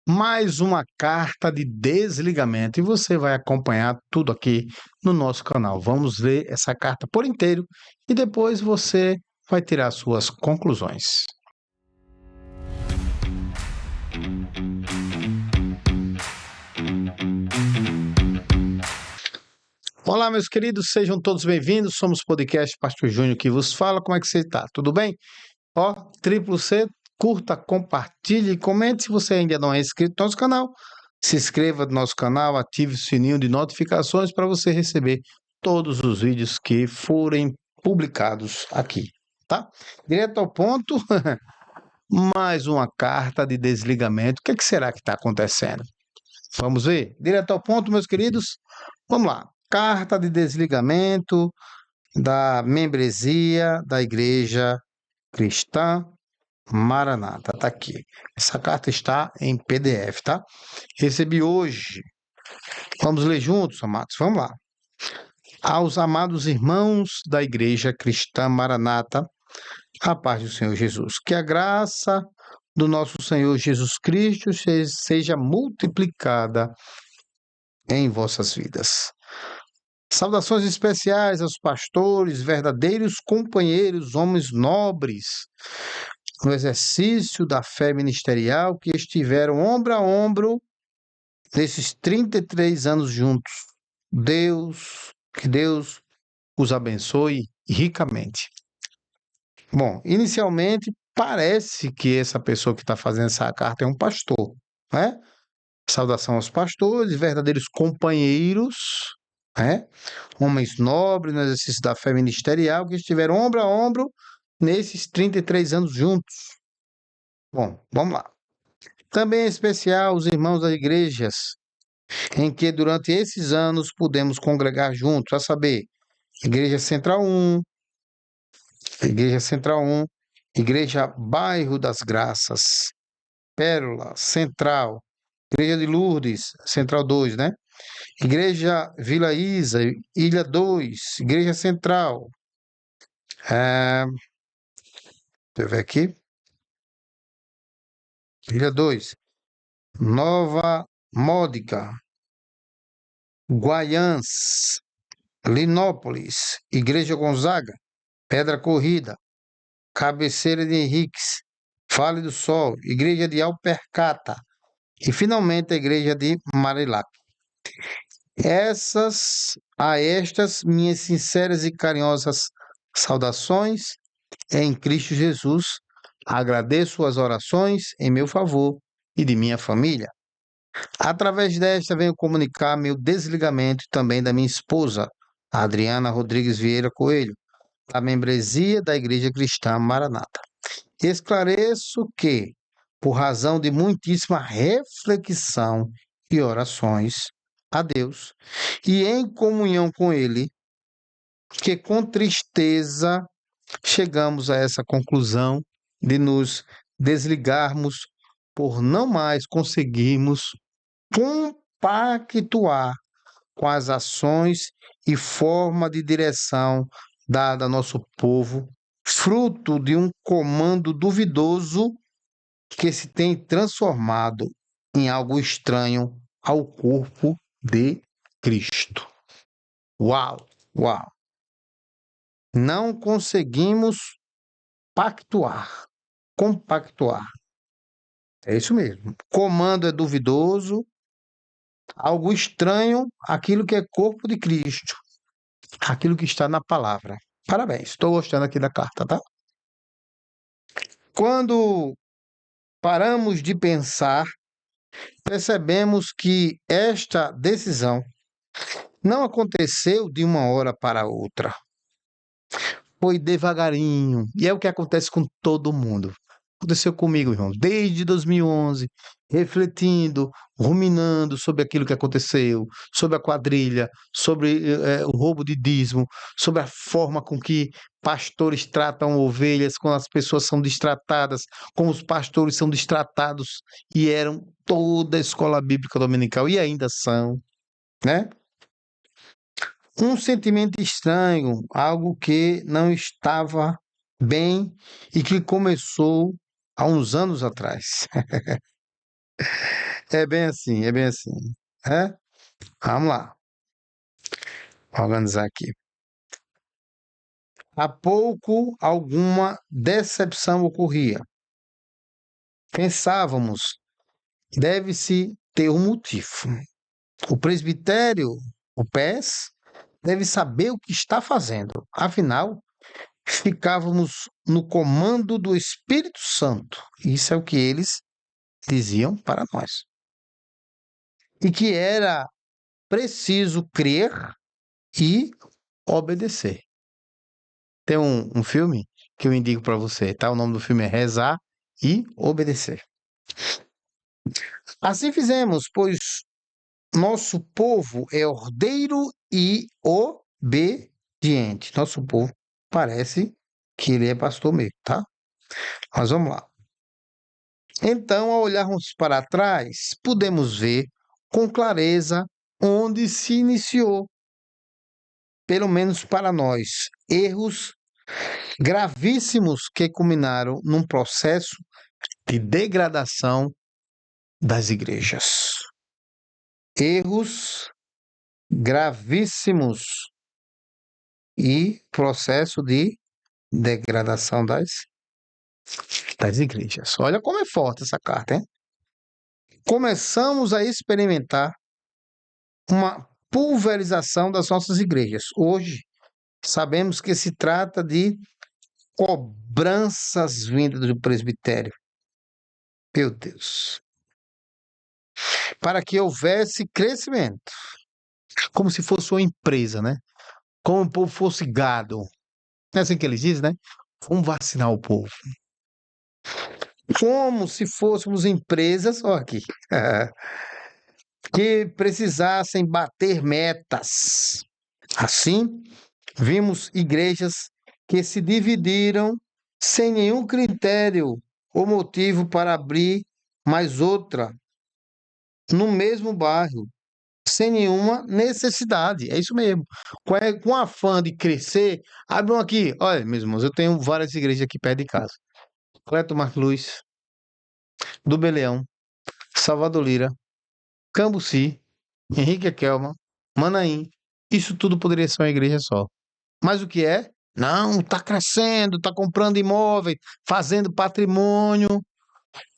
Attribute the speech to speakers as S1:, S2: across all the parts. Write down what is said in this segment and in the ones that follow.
S1: mais uma carta de desligamento e você vai acompanhar tudo aqui no nosso canal. Vamos ler essa carta por inteiro e depois você vai tirar suas conclusões. Olá, meus queridos, sejam todos bem-vindos. Somos o podcast Pastor Júnior que vos fala. Como é que você está? Tudo bem? Ó, triplo C, curta, compartilhe e comente. Se você ainda não é inscrito no nosso canal, se inscreva no nosso canal, ative o sininho de notificações para você receber todos os vídeos que forem publicados aqui, tá? Direto ao ponto, mais uma carta de desligamento. O que será que está acontecendo? Vamos ver? Direto ao ponto, meus queridos. Vamos lá. Carta de desligamento da membresia da Igreja Cristã Maranata. Tá aqui. Essa carta está em PDF, tá? Recebi hoje. Vamos ler juntos, amados? Vamos lá. Aos amados irmãos da Igreja Cristã Maranata, a paz do Senhor Jesus. Que a graça do nosso Senhor Jesus Cristo seja multiplicada em vossas vidas. Saudações especiais aos pastores, verdadeiros companheiros, homens nobres, no exercício da fé ministerial, que estiveram ombro a ombro nesses 33 anos juntos. Que Deus os abençoe ricamente. Bom, inicialmente, parece que essa pessoa que está fazendo essa carta é um pastor, né? Saudação aos pastores, verdadeiros companheiros, né? Homens nobres no exercício da fé ministerial, que estiveram ombro a ombro nesses 33 anos juntos. Bom, vamos lá. Também é especial os irmãos das igrejas, em que durante esses anos pudemos congregar juntos, a saber, Igreja Central 1, Igreja Central 1, Igreja Bairro das Graças, Pérola, Central, Igreja de Lourdes, Central 2, né? Igreja Vila Isa, Ilha 2, Igreja Central. Deixa eu ver aqui. Ilha 2, Nova Módica, Guaiãs, Linópolis, Igreja Gonzaga, Pedra Corrida, Cabeceira de Henriques, Vale do Sol, Igreja de Alpercata e, finalmente, a Igreja de Marilac. Estas minhas sinceras e carinhosas saudações em Cristo Jesus. Agradeço as orações em meu favor e de minha família. Através desta, venho comunicar meu desligamento também da minha esposa, Adriana Rodrigues Vieira Coelho, da membresia da Igreja Cristã Maranata. Esclareço que, por razão de muitíssima reflexão e orações a Deus, e em comunhão com Ele, que com tristeza chegamos a essa conclusão de nos desligarmos por não mais conseguirmos compactuar com as ações e forma de direção dada ao nosso povo, fruto de um comando duvidoso que se tem transformado em algo estranho ao corpo de Cristo. Uau, uau! Não conseguimos compactuar. É isso mesmo. Comando é duvidoso, algo estranho, aquilo que é corpo de Cristo, aquilo que está na palavra. Parabéns, estou gostando aqui da carta, tá? Quando paramos de pensar, percebemos que esta decisão não aconteceu de uma hora para outra. Foi devagarinho. E é o que acontece com todo mundo. Aconteceu comigo, irmão, desde 2011, refletindo, ruminando sobre aquilo que aconteceu, sobre a quadrilha, sobre o roubo de dízimo, sobre a forma com que pastores tratam ovelhas, como as pessoas são destratadas, como os pastores são destratados, e eram toda a escola bíblica dominical, e ainda são, né? Um sentimento estranho, algo que não estava bem e que começou há uns anos atrás. É bem assim, é bem assim. É? Vamos lá, organizar aqui. Há pouco alguma decepção ocorria. Pensávamos, deve-se ter um motivo. O presbitério, o PES, deve saber o que está fazendo. Afinal, ficávamos no comando do Espírito Santo. Isso é o que eles diziam para nós. E que era preciso crer e obedecer. Tem um filme que eu indico para você, tá? O nome do filme é Rezar e Obedecer. Assim fizemos, pois nosso povo é ordeiro e obediente. Nosso povo parece que ele é pastor mesmo, tá? Mas vamos lá. Então, ao olharmos para trás, podemos ver com clareza onde se iniciou, pelo menos para nós, erros gravíssimos que culminaram num processo de degradação das igrejas. Erros gravíssimos e processo de degradação das igrejas. Olha como é forte essa carta, hein? Começamos a experimentar uma pulverização das nossas igrejas. Hoje, sabemos que se trata de cobranças vindas do presbitério. Meu Deus. Para que houvesse crescimento. Como se fosse uma empresa, né? Como o povo fosse gado. Não é assim que eles dizem, né? Vamos vacinar o povo. Como se fôssemos empresas, olha aqui, que precisassem bater metas. Assim, vimos igrejas que se dividiram sem nenhum critério ou motivo para abrir mais outra no mesmo bairro, sem nenhuma necessidade. É isso mesmo. Com afã de crescer, abre um aqui. Olha, meus irmãos, eu tenho várias igrejas aqui perto de casa. Cleto Marques Luz, do Beleão, Salvador Lira, Cambuci, Henrique Kelman, Manaim. Isso tudo poderia ser uma igreja só. Mas o que é? Não, está crescendo, está comprando imóveis, fazendo patrimônio.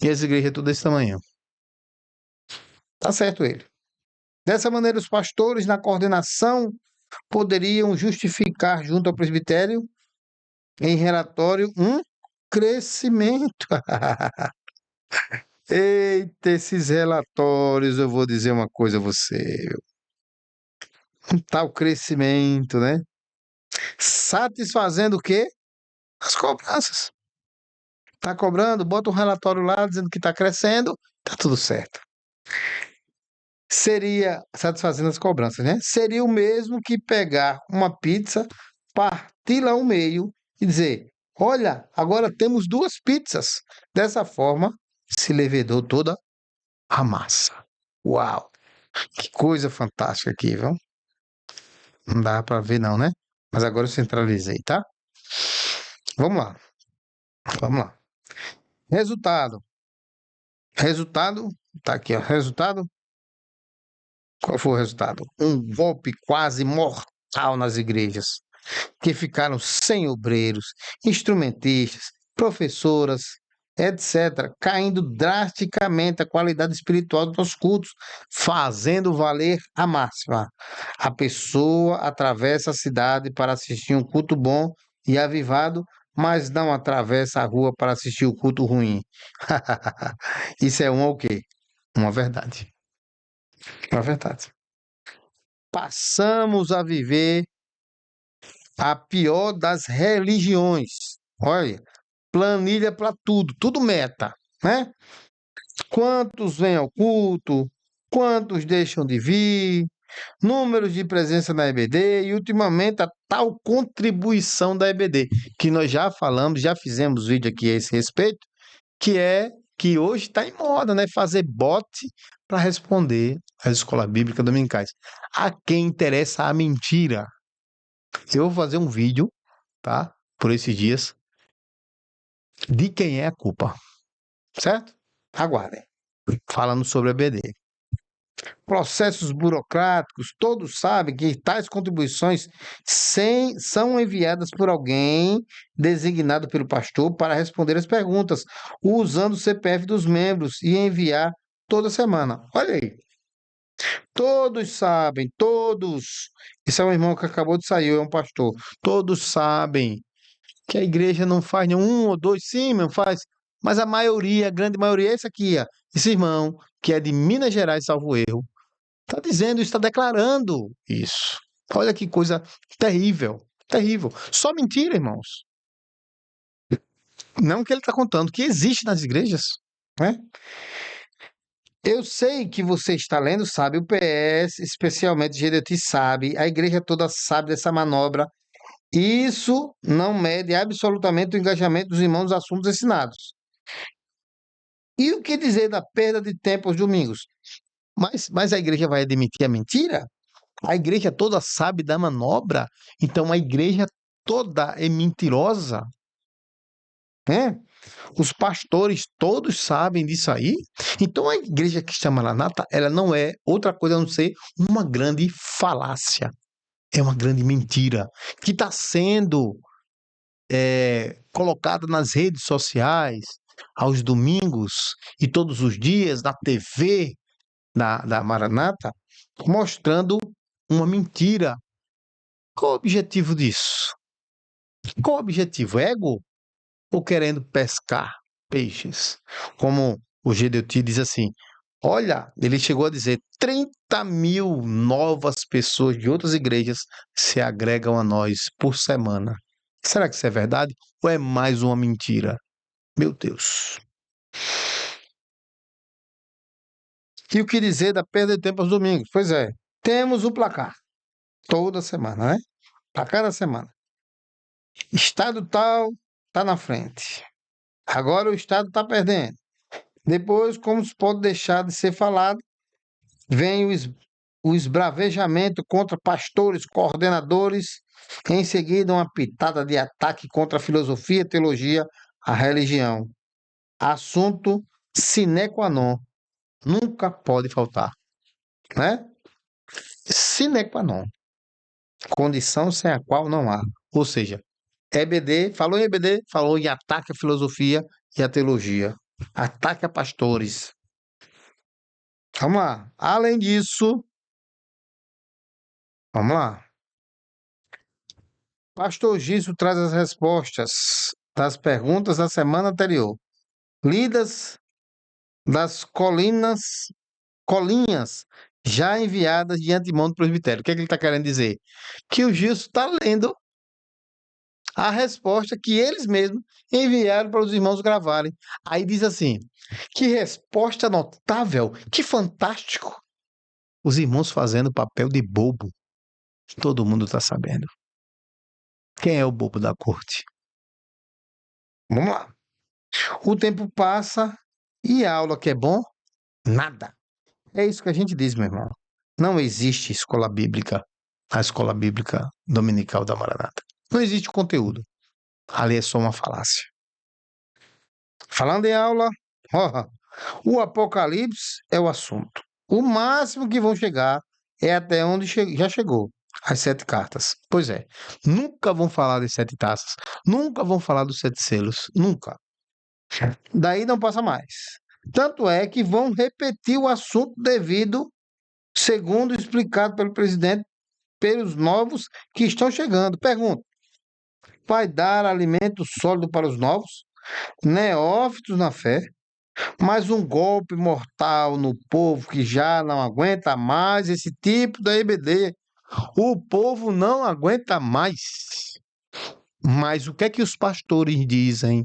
S1: E as igrejas tudo desse tamanho. Tá certo ele. Dessa maneira, os pastores, na coordenação, poderiam justificar junto ao presbitério, em relatório, um crescimento. Eita, esses relatórios, eu vou dizer uma coisa a você. Um tal crescimento, né? Satisfazendo o quê? As cobranças. Tá cobrando, bota um relatório lá dizendo que está crescendo, tá tudo certo. Seria, satisfazendo as cobranças, né? Seria o mesmo que pegar uma pizza, parti-la ao meio e dizer: olha, agora temos duas pizzas. Dessa forma, se levedou toda a massa. Uau! Que coisa fantástica aqui, viu? Não dá para ver, não, né? Mas agora eu centralizei, tá? Vamos lá, vamos lá. Resultado. Resultado, tá aqui, ó. Resultado. Qual foi o resultado? Um golpe quase mortal nas igrejas, que ficaram sem obreiros, instrumentistas, professoras, etc., caindo drasticamente a qualidade espiritual dos nossos cultos, fazendo valer a máxima. A pessoa atravessa a cidade para assistir um culto bom e avivado, mas não atravessa a rua para assistir o culto ruim. Isso é o quê? Uma verdade. Uma verdade. Passamos a viver a pior das religiões. Olha, planilha para tudo, tudo meta, né? Quantos vêm ao culto, quantos deixam de vir, números de presença na EBD e, ultimamente, a tal contribuição da EBD, que nós já falamos, já fizemos vídeo aqui a esse respeito, que é que hoje está em moda, né? Fazer bot para responder às escolas bíblicas dominicais. A quem interessa a mentira. Eu vou fazer um vídeo, tá? Por esses dias, de quem é a culpa, certo? Aguardem. falando sobre a EBD. Processos burocráticos, todos sabem que tais contribuições são enviadas por alguém designado pelo pastor para responder as perguntas, usando o CPF dos membros e enviar toda semana. Olha aí, todos sabem, todos. Esse é um irmão que acabou de sair, é um pastor. Todos sabem que a igreja não faz nenhum ou dois, sim, não faz. Mas a maioria, a grande maioria, é esse aqui, ó, esse irmão, que é de Minas Gerais, salvo erro. Está dizendo, está declarando isso. Olha que coisa terrível, terrível. Só mentira, irmãos. Não que ele está contando, que existe nas igrejas, né? Eu sei que você está lendo, sabe, o PS, especialmente GDT, sabe, a igreja toda sabe dessa manobra. Isso não mede absolutamente o engajamento dos irmãos nos assuntos ensinados. E o que dizer da perda de tempo aos domingos? Mas a igreja vai admitir a mentira? A igreja toda sabe da manobra, então a igreja toda é mentirosa, né? Os pastores todos sabem disso aí. Então a igreja cristã Maranata, ela não é outra coisa a não ser uma grande falácia, é uma grande mentira que está sendo colocada nas redes sociais aos domingos e todos os dias na TV da Maranata, mostrando uma mentira. Qual o objetivo disso? Qual o objetivo? Ego ou querendo pescar peixes? Como o GDT diz assim: olha, ele chegou a dizer 30.000 novas pessoas de outras igrejas se agregam a nós por semana. Será que isso é verdade ou é mais uma mentira? Meu Deus. E o que dizer da perda de tempo aos domingos? Pois é, temos o placar toda semana, né? Placar da semana. Estado tal está na frente. Agora o Estado está perdendo. Depois, como se pode deixar de ser falado, vem o esbravejamento contra pastores, coordenadores, em seguida uma pitada de ataque contra a filosofia, a teologia, a religião. Assunto sine qua non, nunca pode faltar, né? Sine qua non, condição sem a qual não há. Ou seja, EBD, falou em EBD, falou em ataque à filosofia e à teologia. Ataque a pastores. Vamos lá. Além disso, vamos lá. Pastor Giso traz as respostas das perguntas da semana anterior, lidas das colinhas já enviadas de antemão do presbitério. O que é que ele está querendo dizer? Que o Gilson está lendo a resposta que eles mesmos enviaram para os irmãos gravarem. Aí diz assim: que resposta notável, que fantástico. Os irmãos fazendo papel de bobo. Todo mundo está sabendo. Quem é o bobo da corte? Vamos lá. O tempo passa e a aula que é bom, nada. É isso que a gente diz, meu irmão. Não existe escola bíblica, a escola bíblica dominical da Maranata. Não existe conteúdo. Ali é só uma falácia. Falando em aula, ó, o Apocalipse é o assunto. O máximo que vão chegar é até onde já chegou. As 7 cartas. Pois é. Nunca vão falar das 7 taças. Nunca vão falar dos 7 selos. Nunca. Daí não passa mais. Tanto é que vão repetir o assunto devido, segundo explicado pelo presidente, pelos novos que estão chegando. Pergunta: vai dar alimento sólido para os novos, neófitos na fé, mas um golpe mortal no povo que já não aguenta mais esse tipo da EBD? O povo não aguenta mais. Mas o que é que os pastores dizem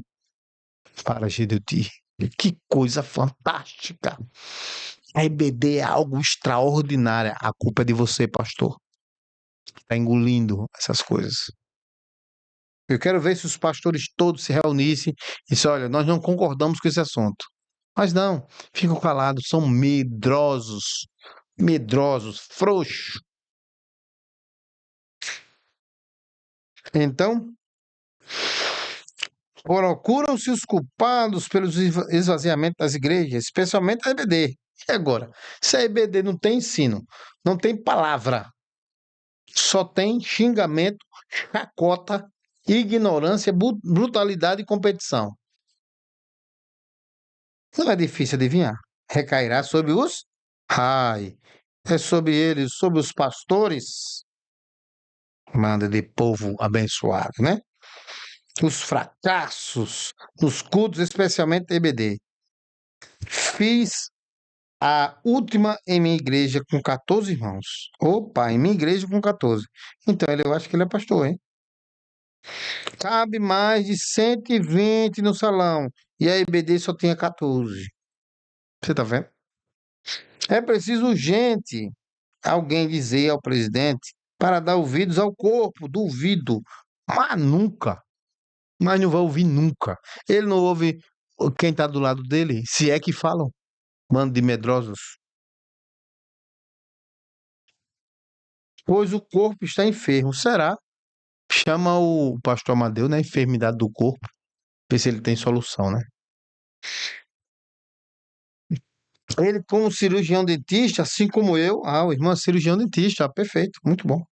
S1: para GDT? Que coisa fantástica! A EBD é algo extraordinário. A culpa é de você, pastor, que está engolindo essas coisas. Eu quero ver se os pastores todos se reunissem e dissem: olha, nós não concordamos com esse assunto. Mas não, ficam calados, são medrosos, frouxos. Então, Procuram-se os culpados pelos esvaziamentos das igrejas, especialmente a EBD. E agora? Se a EBD não tem ensino, não tem palavra, só tem xingamento, chacota, ignorância, brutalidade e competição. Não é difícil adivinhar. Recairá sobre os? Ai, é sobre eles, sobre os pastores, manda de povo abençoado, né? Os fracassos nos cultos, especialmente EBD. Fiz a última em minha igreja com 14 irmãos. Opa, em minha igreja com 14. Então, eu acho que ele é pastor, hein? Cabe mais de 120 no salão. E a EBD só tinha 14. Você tá vendo? É preciso urgente alguém dizer ao presidente para dar ouvidos ao corpo. Duvido. Mas nunca. Mas não vai ouvir nunca. Ele não ouve quem está do lado dele, se é que falam. Bando de medrosos. Pois o corpo está enfermo. Será? Chama o pastor Amadeu, né? Enfermidade do corpo. Ver se ele tem solução, né? Ele, como cirurgião dentista, assim como eu. Ah, o irmão é cirurgião dentista. Ah, perfeito, muito bom.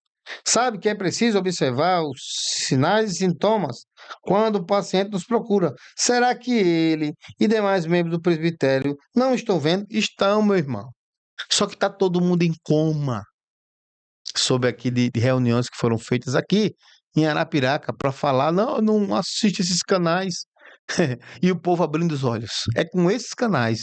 S1: Sabe que é preciso observar os sinais e sintomas quando o paciente nos procura. Será que ele e demais membros do presbitério não estão vendo? Estão, meu irmão. Só que está todo mundo em coma. Soube aqui de reuniões que foram feitas aqui em Arapiraca para falar, não, não assiste esses canais. E o povo abrindo os olhos. É com esses canais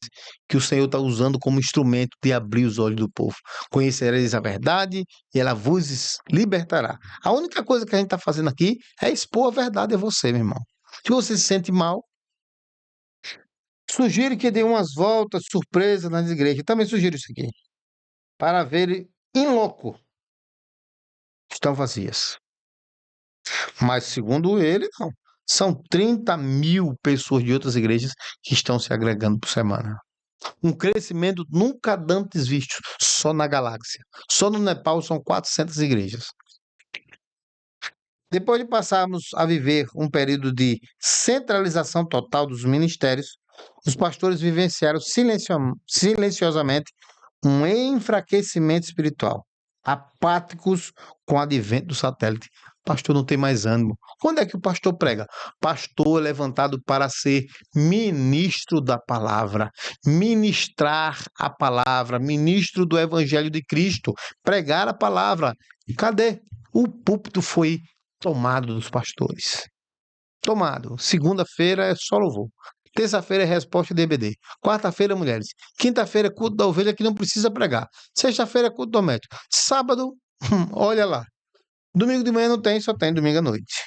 S1: que o Senhor está usando como instrumento de abrir os olhos do povo. Conhecereis a verdade e ela vos libertará. A única coisa que a gente está fazendo aqui é expor a verdade a você, meu irmão. Se você se sente mal, sugiro que dê umas voltas surpresas nas igrejas. Também sugiro isso aqui. Para ver em loco estão vazias. Mas, segundo ele, não. São 30.000 pessoas de outras igrejas que estão se agregando por semana. Um crescimento nunca antes visto, só na galáxia. Só no Nepal são 400 igrejas. Depois de passarmos a viver um período de centralização total dos ministérios, os pastores vivenciaram silenciosamente um enfraquecimento espiritual, apáticos com o advento do satélite. O pastor não tem mais ânimo. Quando é que o pastor prega? Pastor é levantado para ser ministro da palavra, ministrar a palavra, ministro do evangelho de Cristo, pregar a palavra. Cadê? O púlpito foi tomado dos pastores. Tomado. Segunda-feira é só louvor. Terça-feira é resposta de EBD. Quarta-feira, mulheres. Quinta-feira, é culto da ovelha que não precisa pregar. Sexta-feira, é culto doméstico. Sábado, olha lá. Domingo de manhã não tem, só tem domingo à noite.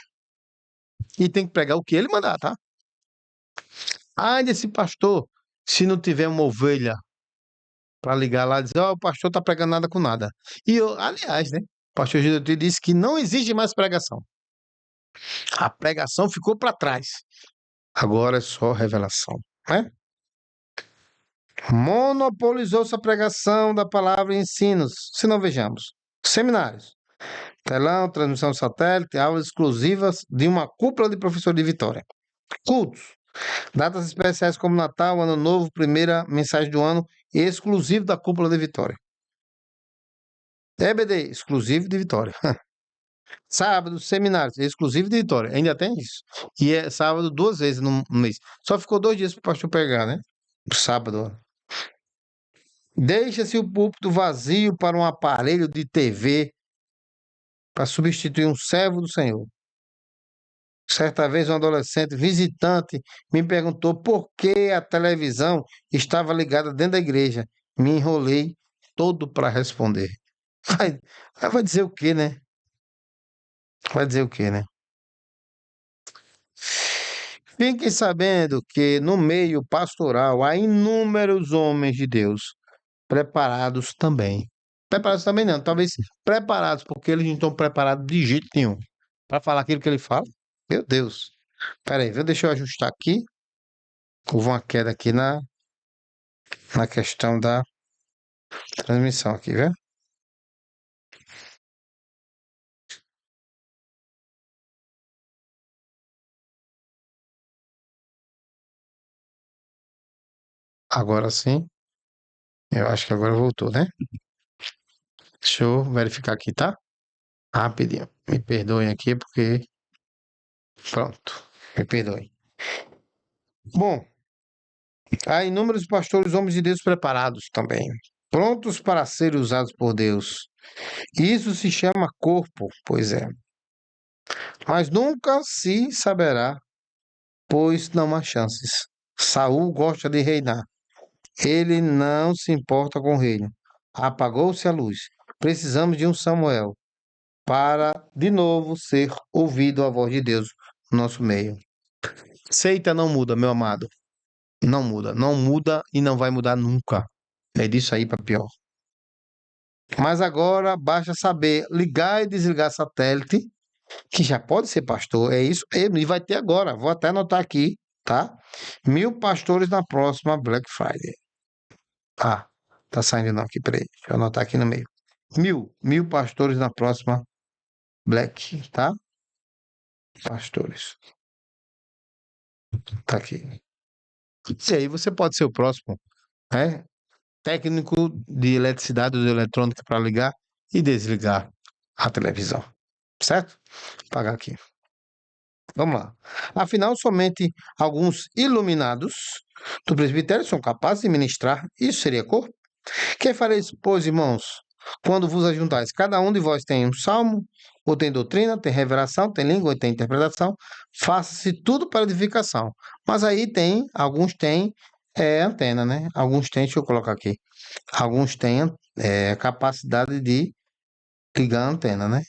S1: E tem que pregar o que ele mandar, tá? Ai desse pastor, se não tiver uma ovelha para ligar lá e dizer, ó, o pastor tá pregando nada com nada. E eu, aliás, né? O pastor Gilberto disse que não existe mais pregação. A pregação ficou para trás. Agora é só revelação, né? Monopolizou-se a pregação da palavra e ensinos. Se não vejamos. Seminários. Telão, transmissão satélite, aulas exclusivas de uma cúpula de professores de Vitória. Cultos. Datas especiais como Natal, Ano Novo, primeira mensagem do ano, exclusivo da cúpula de Vitória. EBD, exclusivo de Vitória. Sábado, seminários, exclusivo de Vitória. Ainda tem isso. E é sábado 2 vezes no mês. Só ficou 2 dias para o pastor pegar, né? Sábado. Deixa-se o púlpito vazio para um aparelho de TV para substituir um servo do Senhor. Certa vez, um adolescente visitante me perguntou por que a televisão estava ligada dentro da igreja. Me enrolei todo para responder. Vai, vai dizer o quê, né? Vai dizer o quê, né? Fiquem sabendo que no meio pastoral há inúmeros homens de Deus preparados também. Preparados também não, talvez preparados, porque eles não estão preparados de jeito nenhum para falar aquilo que ele fala. Meu Deus. Peraí, deixa eu ajustar aqui. Houve uma queda aqui na questão da transmissão aqui, viu? Agora sim. Eu acho que agora voltou, né? Deixa eu verificar aqui, tá? Rapidinho. Me perdoem aqui porque. Pronto. Me perdoem. Bom, há inúmeros pastores, homens de Deus preparados também, prontos para serem usados por Deus. Isso se chama corpo, pois é. Mas nunca se saberá, pois não há chances. Saul gosta de reinar. Ele não se importa com o reino. Apagou-se a luz. Precisamos de um Samuel para de novo ser ouvido a voz de Deus no nosso meio. Seita não muda, meu amado. Não muda, não muda e não vai mudar nunca. É disso aí para pior. Mas agora basta saber ligar e desligar satélite, que já pode ser pastor. É isso mesmo, e vai ter agora. Vou até anotar aqui, tá? 1.000 pastores na próxima Black Friday. Ah, tá saindo não aqui, peraí. Deixa eu anotar aqui no meio. 1.000 pastores na próxima Black, tá? Pastores. Tá aqui. E aí você pode ser o próximo, né? Técnico de eletricidade ou de eletrônica para ligar e desligar a televisão, certo? Vou pagar aqui. Vamos lá. Afinal, somente alguns iluminados do presbitério são capazes de ministrar. Isso seria corpo? Que fareis, pois, irmãos, quando vos ajuntais? Cada um de vós tem um salmo, ou tem doutrina, tem revelação, tem língua, ou tem interpretação. Faça-se tudo para edificação. Mas aí tem, alguns têm antena, né? Alguns têm, deixa eu colocar aqui. Alguns têm capacidade de ligar a antena, né?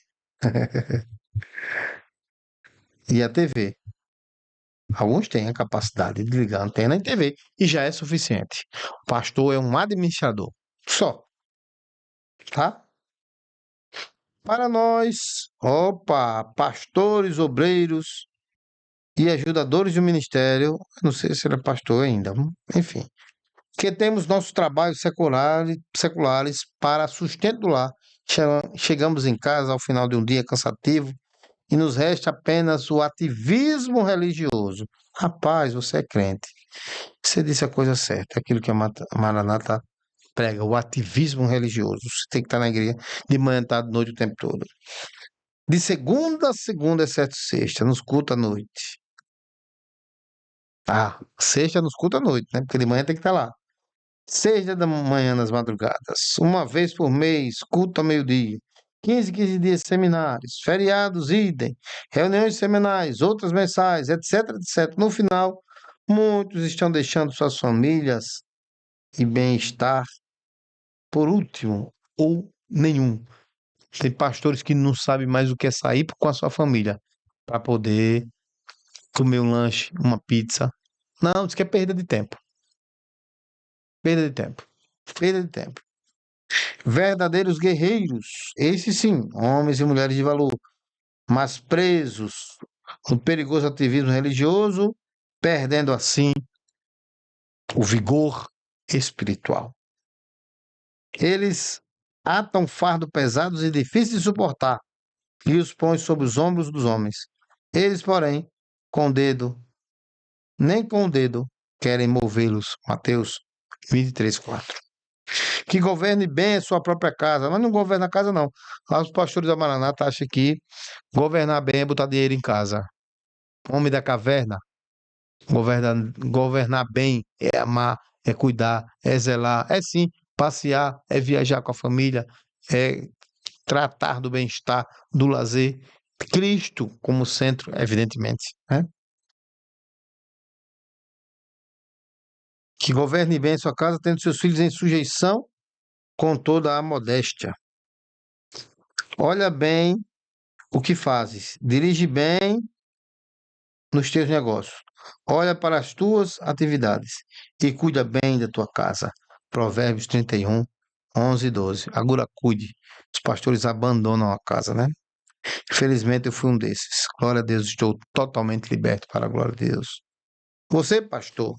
S1: E a TV. Alguns têm a capacidade de ligar a antena e TV, e já é suficiente. O pastor é um administrador. Só, tá? Para nós, opa, pastores, obreiros e ajudadores do ministério, não sei se ele é pastor ainda, enfim, que temos nossos trabalhos seculares para sustento do lar. Chegamos em casa ao final de um dia cansativo e nos resta apenas o ativismo religioso. Rapaz, você é crente. Você disse a coisa certa, aquilo que a Maranata prega, o ativismo religioso. Você tem que estar na igreja de manhã, tarde, noite, o tempo todo. De segunda a segunda, exceto sexta, nos cultos à noite. Ah, sexta nos cultos à noite, né? Porque de manhã tem que estar lá. 6 da manhã nas madrugadas. Uma vez por mês, culto ao meio-dia. 15 dias seminários, feriados, idem, reuniões semanais, outras mensais, etc, etc. No final, muitos estão deixando suas famílias e bem-estar por último, ou nenhum. Tem pastores que não sabem mais o que é sair com a sua família para poder comer um lanche, uma pizza. Não, isso que é perda de tempo. Perda de tempo. Perda de tempo. Verdadeiros guerreiros, esses sim, homens e mulheres de valor, mas presos no perigoso ativismo religioso, perdendo assim o vigor espiritual. Eles atam fardo pesados e difíceis de suportar e os põem sobre os ombros dos homens. Eles, porém, com o dedo, nem com o dedo, querem movê-los. Mateus 23:4. Que governe bem a sua própria casa, mas não governa a casa, não. Lá os pastores da Maranata acham que governar bem é botar dinheiro em casa. Homem da caverna, governar bem é amar, é cuidar, é zelar, é sim passear, é viajar com a família, é tratar do bem-estar, do lazer. Cristo como centro, evidentemente, né? Que governe bem a sua casa, tendo seus filhos em sujeição com toda a modéstia. Olha bem o que fazes, dirige bem nos teus negócios, olha para as tuas atividades e cuida bem da tua casa. Provérbios 31, 11 e 12. Agora cuide. Os pastores abandonam a casa, né? Infelizmente eu fui um desses. Glória a Deus, estou totalmente liberto para a glória de Deus. Você, pastor,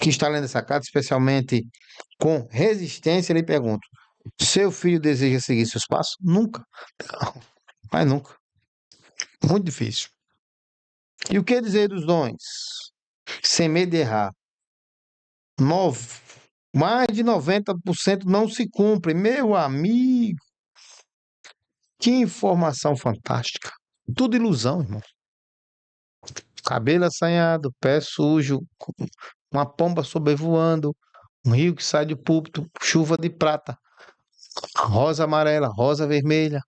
S1: que está lendo essa carta, especialmente com resistência, lhe pergunto: seu filho deseja seguir seus passos? Nunca. Não, mas nunca. Muito difícil. E o que dizer dos dons? Sem medo de errar. Mais de 90% não se cumpre. Meu amigo, que informação fantástica. Tudo ilusão, irmão. Cabelo assanhado, pé sujo, uma pomba sobrevoando, um rio que sai do púlpito, chuva de prata, rosa amarela, rosa vermelha.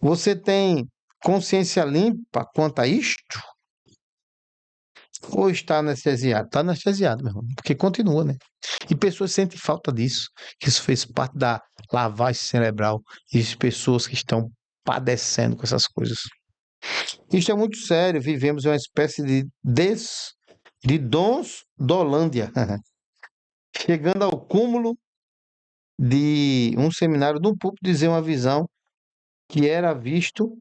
S1: Você tem consciência limpa quanto a isto? Ou está anestesiado? Está anestesiado, meu irmão, porque continua, né? E pessoas sentem falta disso, que isso fez parte da lavagem cerebral de pessoas que estão padecendo com essas coisas. Isto é muito sério, vivemos em uma espécie de dons da Holândia, chegando ao cúmulo de um seminário de um púlpito dizer uma visão que era visto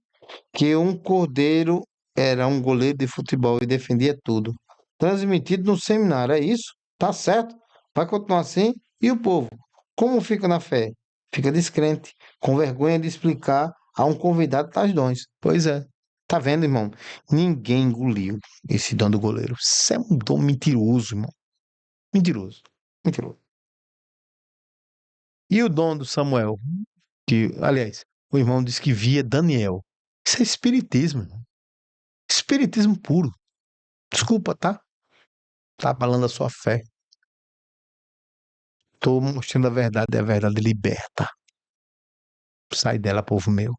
S1: que um cordeiro era um goleiro de futebol e defendia tudo. Transmitido no seminário, é isso? Tá certo? Vai continuar assim? E o povo? Como fica na fé? Fica descrente, com vergonha de explicar a um convidado tais dons. Pois é. Tá vendo, irmão? Ninguém engoliu esse dom do goleiro. Isso é um dom mentiroso, irmão. Mentiroso. Mentiroso. E o dom do Samuel? Que, aliás, o irmão disse que via Daniel. Isso é espiritismo, irmão. Espiritismo puro. Desculpa, tá? Tá abalando a sua fé. Tô mostrando a verdade liberta. Sai dela, povo meu.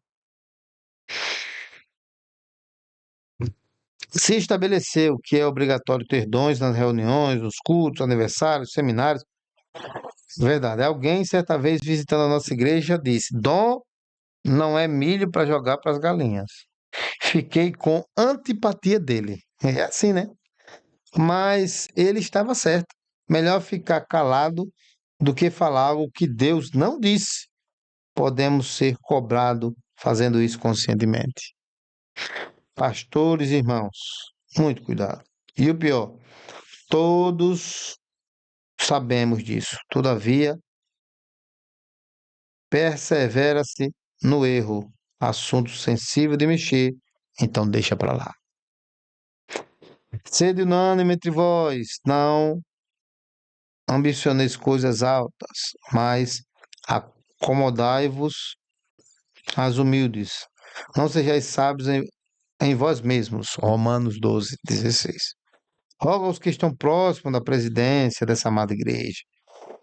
S1: Se estabeleceu que é obrigatório ter dons nas reuniões, nos cultos, aniversários, seminários. Verdade. Alguém, certa vez, visitando a nossa igreja, disse: dom não é milho para jogar para as galinhas. Fiquei com antipatia dele. É assim, né? Mas ele estava certo. Melhor ficar calado do que falar algo que Deus não disse. Podemos ser cobrados fazendo isso conscientemente. Pastores e irmãos, muito cuidado. E o pior, todos sabemos disso. Todavia, persevera-se no erro. Assunto sensível de mexer, então deixa para lá. Sede unânime entre vós, não ambicioneis coisas altas, mas acomodai-vos às humildes. Não sejais sábios em vós mesmos. Romanos 12:16. Rogo aos que estão próximos da presidência dessa amada igreja,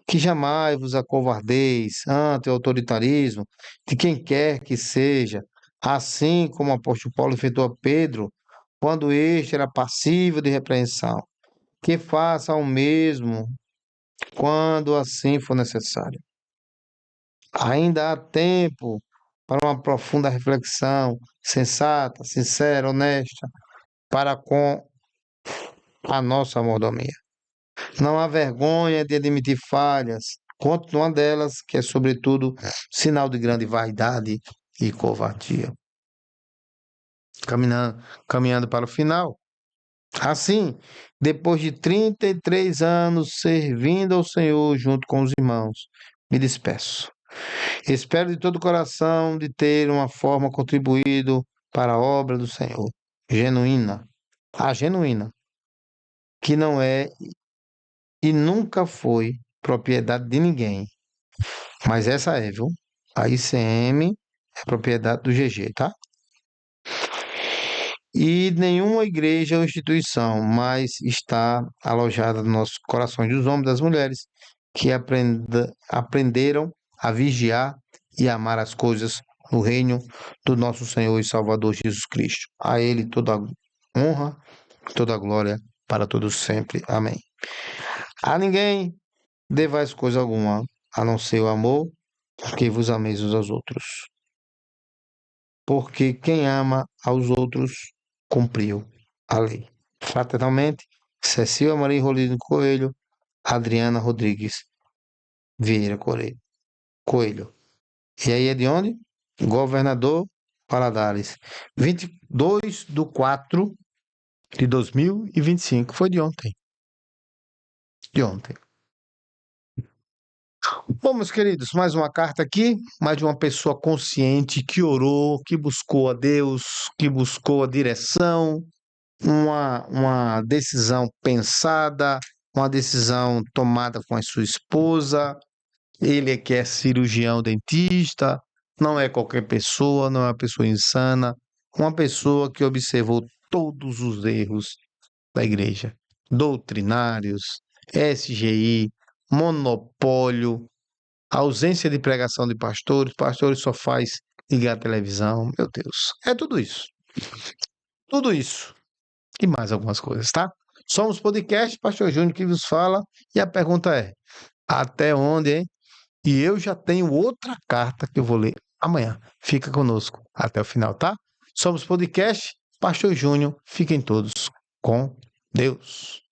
S1: que jamais vos acovardeis ante o autoritarismo de quem quer que seja, assim como o apóstolo Paulo efetuou a Pedro, quando este era passível de repreensão, que faça o mesmo quando assim for necessário. Ainda há tempo para uma profunda reflexão, sensata, sincera, honesta, para com a nossa mordomia. Não há vergonha de admitir falhas, quanto uma delas, que é, sobretudo, sinal de grande vaidade e covardia. Caminhando para o final. Assim, depois de 33 anos servindo ao Senhor junto com os irmãos, me despeço. Espero de todo o coração de ter uma forma contribuído para a obra do Senhor, genuína, a genuína, que não é e nunca foi propriedade de ninguém. Mas essa é, viu? A ICM é propriedade do GG, tá? E nenhuma igreja ou instituição mais está alojada nos nossos corações dos homens e das mulheres que aprenderam a vigiar e amar as coisas no reino do nosso Senhor e Salvador Jesus Cristo. A Ele toda a honra, toda a glória para todos sempre. Amém. A ninguém devais coisa alguma, a não ser o amor, que vos ameis uns aos outros. Porque quem ama aos outros cumpriu a lei. Fraternalmente, Cecília Maria Rolino Coelho, Adriana Rodrigues Vieira Coelho. E aí é de onde? Governador Valadares. 22/4/2025. Foi de ontem. De ontem. Bom, meus queridos, mais uma carta aqui, mais de uma pessoa consciente que orou, que buscou a Deus, que buscou a direção, uma decisão pensada, uma decisão tomada com a sua esposa, ele é que é cirurgião dentista, não é qualquer pessoa, não é uma pessoa insana, uma pessoa que observou todos os erros da igreja, doutrinários, SGI, monopólio, ausência de pregação de pastores, pastores só faz ligar a televisão, meu Deus, é tudo isso e mais algumas coisas, tá? Somos podcast, Pastor Júnior que vos fala, e a pergunta é, até onde, hein? E eu já tenho outra carta que eu vou ler amanhã. Fica conosco até o final, tá? Somos podcast, Pastor Júnior, fiquem todos com Deus.